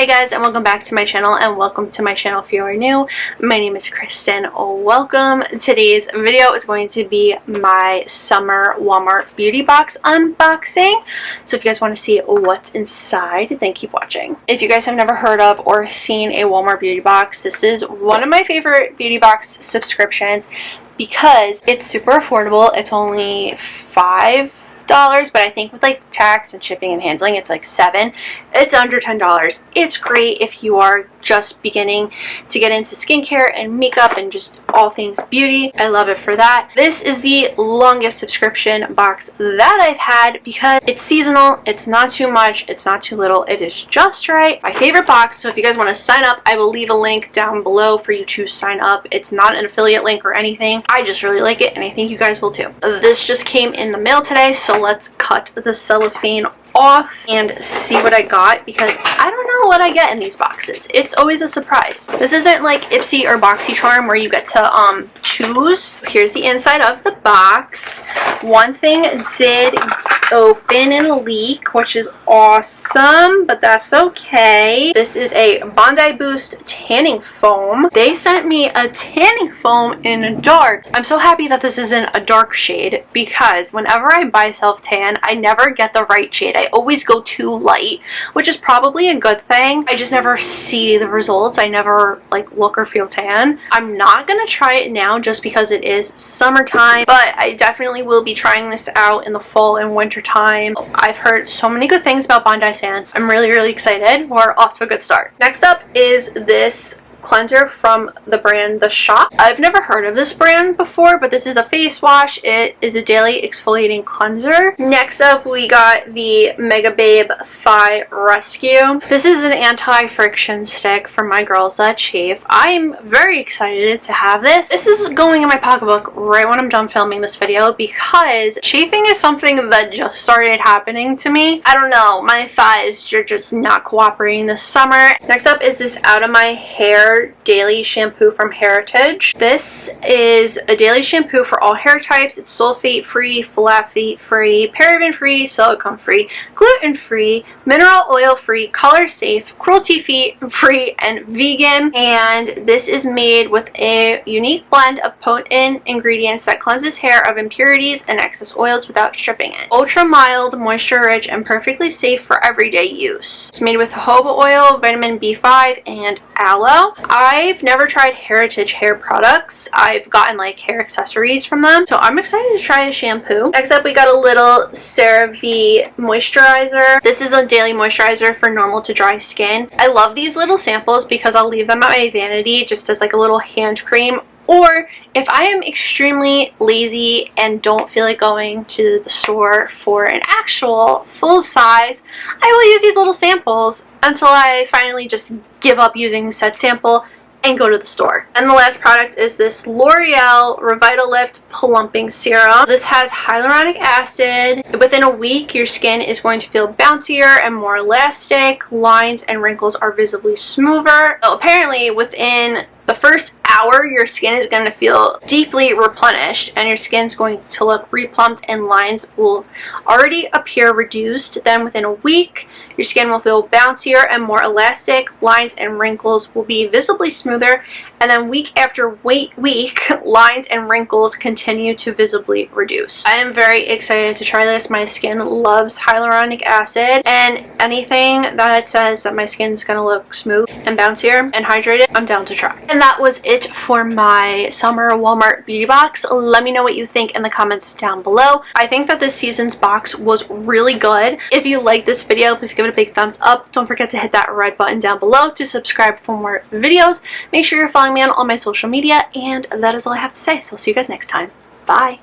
Hey guys, and welcome back to my channel, and welcome to my channel if you are new. My name is Kristen. Welcome. Today's video is going to be my summer Walmart beauty box unboxing. So if you guys want to see what's inside, then keep watching. If you guys have never heard of or seen a Walmart beauty box, this is one of my favorite beauty box subscriptions because it's super affordable. It's only $5, but I think with like tax and shipping and handling it's like $7. It's under $10. It's great if you are just beginning to get into skincare and makeup and just all things beauty. I love it for that. This is the longest subscription box that I've had because it's seasonal, it's not too much, it's not too little, it is just right. My favorite box. So if you guys want to sign up, I will leave a link down below for you to sign up. It's not an affiliate link or anything. I just really like it and I think you guys will too. This just came in the mail today, so let's cut the cellophane off and see what I got because I don't know what I get in these boxes. It's always a surprise. This isn't like Ipsy or BoxyCharm where you get to choose. Here's the inside of the box. One thing did open and leak, which is awesome, but that's okay. This is a Bondi Boost tanning foam. They sent me a tanning foam in dark. I'm so happy that this isn't a dark shade because whenever I buy self-tan, I never get the right shade. I always go too light, which is probably a good thing. I just never see the results. I never like look or feel tan. I'm not gonna try it now just because it is summertime, but I definitely will be trying this out in the fall and winter time. I've heard so many good things about Bondi Sands. I'm really excited. We're off to a good start. Next up is this cleanser from the brand The Shop. I've never heard of this brand before, but this is a face wash. It is a daily exfoliating cleanser. Next up we got the Mega Babe Thigh Rescue. This is an anti-friction stick for my girls that chafe. I'm very excited to have this. This is going in my pocketbook right when I'm done filming this video because chafing is something that just started happening to me. I don't know, my thighs are just not cooperating this summer. Next up is this Out of My Hair daily shampoo from Heritage. This is a daily shampoo for all hair types. It's sulfate free, phthalate free, paraben free, silicone free, gluten free, mineral oil free, color safe, cruelty free, and vegan. And this is made with a unique blend of potent ingredients that cleanses hair of impurities and excess oils without stripping it. Ultra mild, moisture rich, and perfectly safe for everyday use. It's made with jojoba oil, vitamin B5, and aloe. I've never tried Heritage hair products. I've gotten like hair accessories from them, so I'm excited to try a shampoo. Next up we got a little CeraVe moisturizer. This is a daily moisturizer for normal to dry skin. I love these little samples because I'll leave them at my vanity just as like a little hand cream, or if I am extremely lazy and don't feel like going to the store for an actual full size, I will use these little samples until I finally just give up using said sample and go to the store. And the last product is this L'Oreal Revitalift Plumping Serum. This has hyaluronic acid. Within a week, your skin is going to feel bouncier and more elastic. Lines and wrinkles are visibly smoother. So apparently, within the first hour, your skin is going to feel deeply replenished and your skin's going to look replumped and lines will already appear reduced. Then within a week, your skin will feel bouncier and more elastic. Lines and wrinkles will be visibly smoother. And then week after week, lines and wrinkles continue to visibly reduce. I am very excited to try this. My skin loves hyaluronic acid, and anything that says that my skin's going to look smooth and bouncier and hydrated, I'm down to try. And that was it for my summer Walmart beauty box. Let me know what you think in the comments down below. I think that this season's box was really good. If you like this video, please give it a big thumbs up. Don't forget to hit that red button down below to subscribe for more videos. Make sure you're following me on all my social media, and that is all I have to say. So I'll see you guys next time. Bye.